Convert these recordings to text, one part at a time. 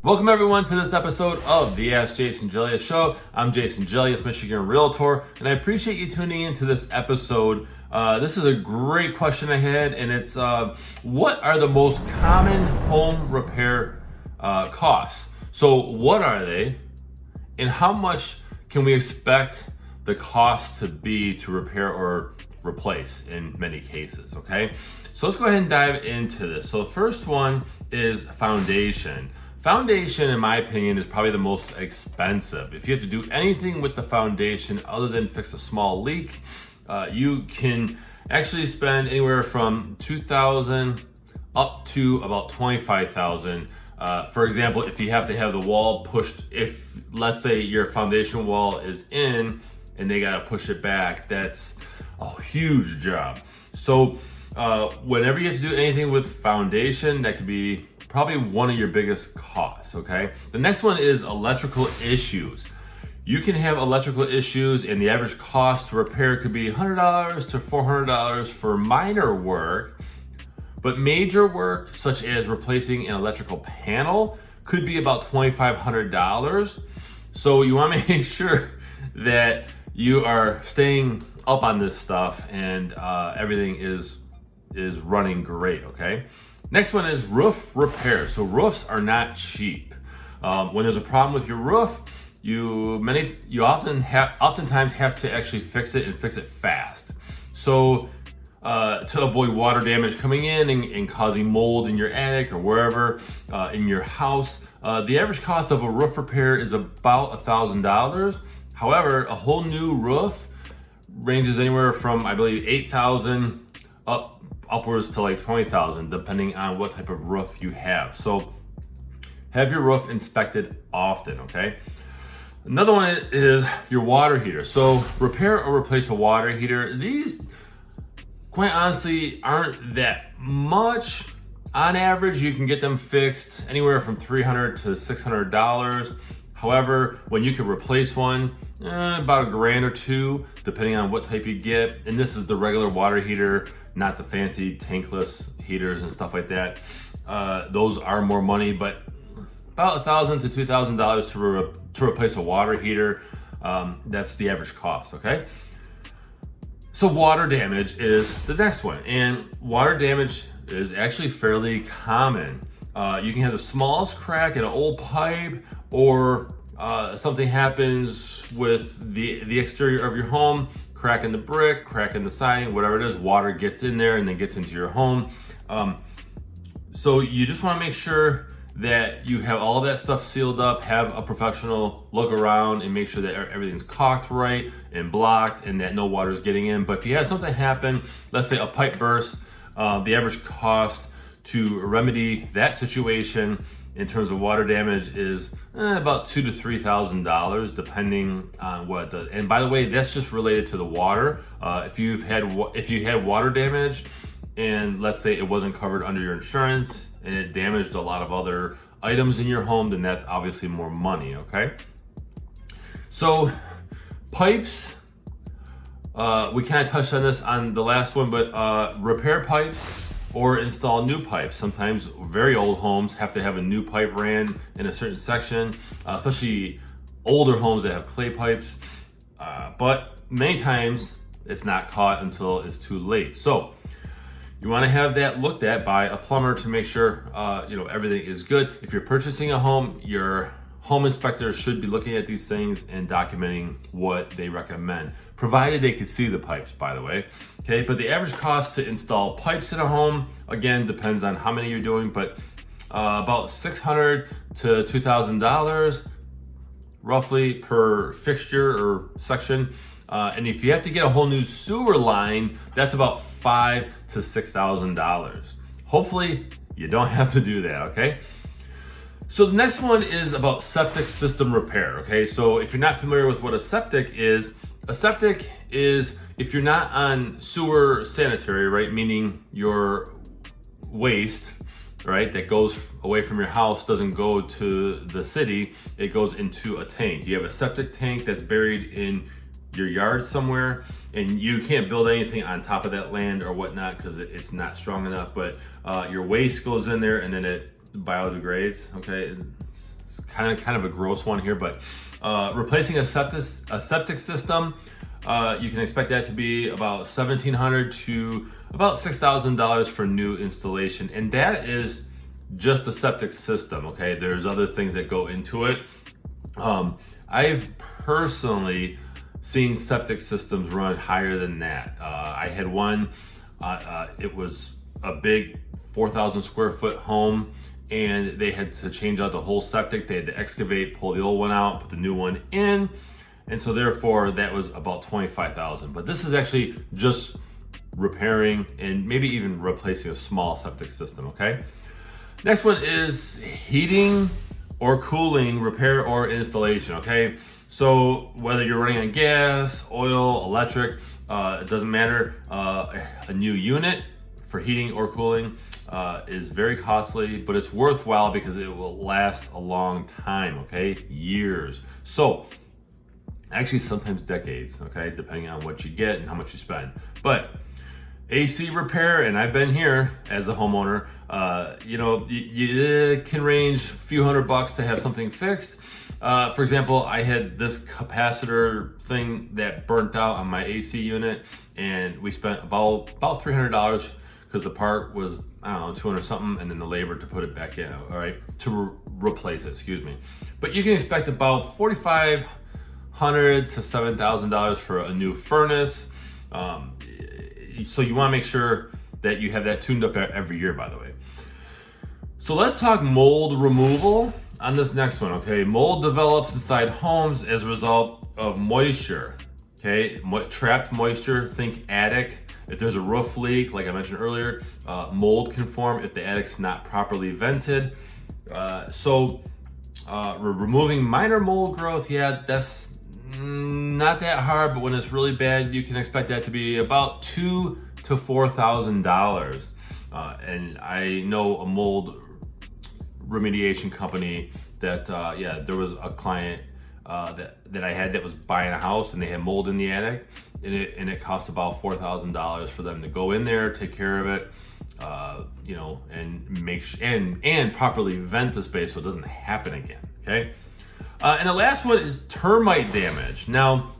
Welcome everyone to this episode of the AskJasonGelios show. I'm Jason Gelios, Michigan Realtor, and I appreciate you tuning into this episode. This is a great question I had, and it's what are the most common home repair costs? So what are they, and how much can we expect the cost to be to repair or replace in many cases, okay? So let's go ahead and dive into this. So the first one is foundation. Foundation, in my opinion, is probably the most expensive. If you have to do anything with the foundation other than fix a small leak, you can actually spend anywhere from $2,000 up to about $25,000. For example, if you have to have the wall pushed, if let's say your foundation wall is in and they gotta push it back, that's a huge job. So whenever you have to do anything with foundation, that could be probably one of your biggest costs, okay? The next one is electrical issues. You can have electrical issues and the average cost to repair could be $100 to $400 for minor work, but major work such as replacing an electrical panel could be about $2,500. So you wanna make sure that you are staying up on this stuff and everything is running great, okay? Next one is roof repair. So roofs are not cheap. When there's a problem with your roof, you oftentimes have to actually fix it and fix it fast. So to avoid water damage coming in and causing mold in your attic or wherever in your house, the average cost of a roof repair is about $1,000. However, a whole new roof ranges anywhere from, I believe, $8,000 upwards to like $20,000, depending on what type of roof you have. So have your roof inspected often, okay? Another one is your water heater. So repair or replace a water heater. These, quite honestly, aren't that much. On average, you can get them fixed anywhere from $300 to $600. However, when you can replace one, about $1,000 or $2,000, depending on what type you get. And this is the regular water heater, not the fancy tankless heaters and stuff like that. Those are more money, but about $1,000 to $2,000 to replace a water heater. That's the average cost, okay? So water damage is the next one, and water damage is actually fairly common. You can have the smallest crack in an old pipe, or something happens with the exterior of your home, crack in the brick, crack in the siding, whatever it is, water gets in there and then gets into your home. So you just wanna make sure that you have all of that stuff sealed up, have a professional look around and make sure that everything's caulked right and blocked and that no water is getting in. But if you have something happen, let's say a pipe burst, the average cost to remedy that situation in terms of water damage is about $2,000 to $3,000, depending on what it does. And by the way, that's just related to the water. If you had water damage, and let's say it wasn't covered under your insurance, and it damaged a lot of other items in your home, then that's obviously more money. Okay. So pipes, we kind of touched on this on the last one, but repair pipes or install new pipes. Sometimes very old homes have to have a new pipe ran in a certain section, especially older homes that have clay pipes. But many times it's not caught until it's too late. So you want to have that looked at by a plumber to make sure everything is good. If you're purchasing a home, your home inspector should be looking at these things and documenting what they recommend, provided they can see the pipes, by the way. Okay, but the average cost to install pipes in a home, again, depends on how many you're doing, but about $600 to $2,000 roughly per fixture or section. And if you have to get a whole new sewer line, that's about $5,000 to $6,000. Hopefully you don't have to do that, okay? So the next one is about septic system repair, okay? So if you're not familiar with what a septic is if you're not on sewer sanitary, right? Meaning your waste, right, that goes away from your house doesn't go to the city, it goes into a tank. You have a septic tank that's buried in your yard somewhere, and you can't build anything on top of that land or whatnot because it's not strong enough, but your waste goes in there and then it biodegrades, okay? It's kind of a gross one here, but replacing a septic system, you can expect that to be about $1,700 to about $6,000 for new installation, and that is just the septic system. Okay, there's other things that go into it. I've personally seen septic systems run higher than that. I had one. It was a big 4,000 square foot home, and they had to change out the whole septic. They had to excavate, pull the old one out, put the new one in, and so therefore that was about $25,000. But this is actually just repairing and maybe even replacing a small septic system. Okay. Next one is heating or cooling repair or installation. Okay. So whether you're running on gas, oil, electric, it doesn't matter. A new unit for heating or cooling is very costly, but it's worthwhile because it will last a long time, okay? Years. So actually sometimes decades, okay? Depending on what you get and how much you spend. But AC repair, and I've been here as a homeowner, you can range a few $100 to have something fixed. For example, I had this capacitor thing that burnt out on my AC unit, and we spent about $300 because the part was, I don't know, 200 something, and then the labor to put it back in, all right, to replace it, excuse me. But you can expect about $4,500 to $7,000 for a new furnace. So you want to make sure that you have that tuned up every year, by the way. So let's talk mold removal on this next one, okay? Mold develops inside homes as a result of moisture, okay? Trapped moisture, think attic. If there's a roof leak, like I mentioned earlier, mold can form if the attic's not properly vented. Removing minor mold growth, yeah, that's not that hard, but when it's really bad, you can expect that to be about $2,000 to $4,000. And I know a mold remediation company that, there was a client that I had that was buying a house, and they had mold in the attic, and it cost about $4,000 for them to go in there, take care of it, and and properly vent the space so it doesn't happen again. Okay, and the last one is termite damage. Now,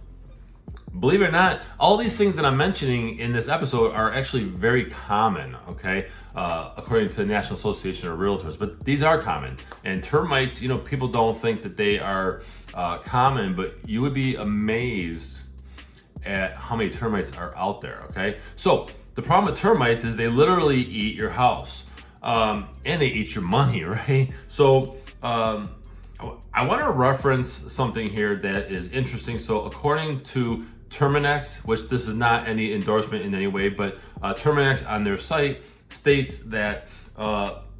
believe it or not, all these things that I'm mentioning in this episode are actually very common, okay? According to the National Association of Realtors, but these are common. And termites, people don't think that they are common, but you would be amazed at how many termites are out there, okay? So the problem with termites is they literally eat your house, and they eat your money, right? So I want to reference something here that is interesting. So according to Terminex, which this is not any endorsement in any way, but Terminex on their site states that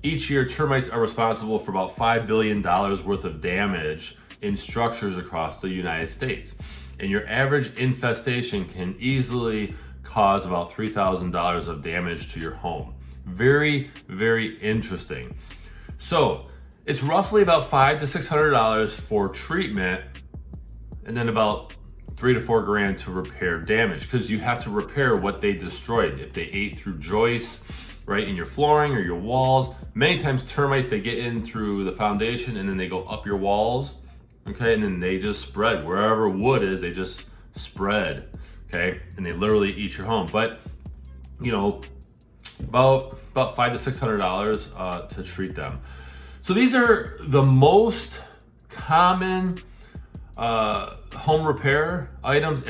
each year termites are responsible for about $5 billion worth of damage in structures across the United States. And your average infestation can easily cause about $3,000 of damage to your home. Very, very interesting. So it's roughly about $500 to $600 for treatment, and then about $3,000 to $4,000 to repair damage, because you have to repair what they destroyed. If they ate through joists, right, in your flooring or your walls, many times termites, they get in through the foundation and then they go up your walls, okay, and then they just spread wherever wood is. They just spread, okay, and they literally eat your home. But about $500 to $600 to treat them. So these are the most common home repair items,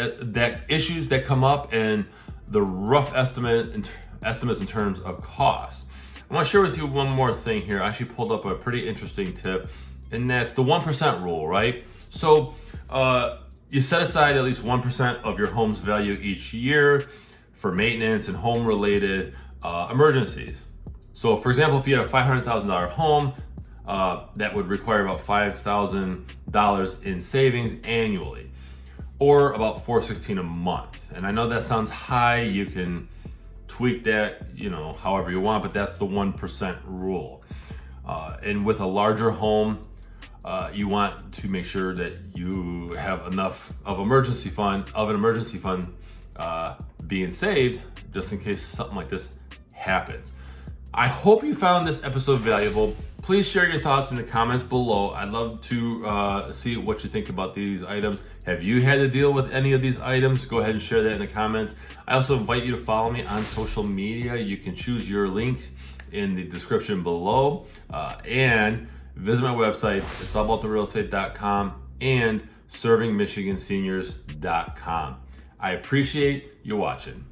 issues that come up, and the rough estimates in terms of cost. I want to share with you one more thing here. I actually pulled up a pretty interesting tip, and that's the 1% rule, right? So you set aside at least 1% of your home's value each year for maintenance and home related emergencies. So for example, if you had a $500,000 home, that would require about $5,000 in savings annually, or about $416 a month. And I know that sounds high. You can tweak that, however you want, but that's the 1% rule. And with a larger home, you want to make sure that you have enough of an emergency fund being saved just in case something like this happens. I hope you found this episode valuable. Please share your thoughts in the comments below. I'd love to see what you think about these items. Have you had to deal with any of these items? Go ahead and share that in the comments. I also invite you to follow me on social media. You can choose your links in the description below, and visit my website. It's allabouttherealestate.com and servingmichiganseniors.com. I appreciate you watching.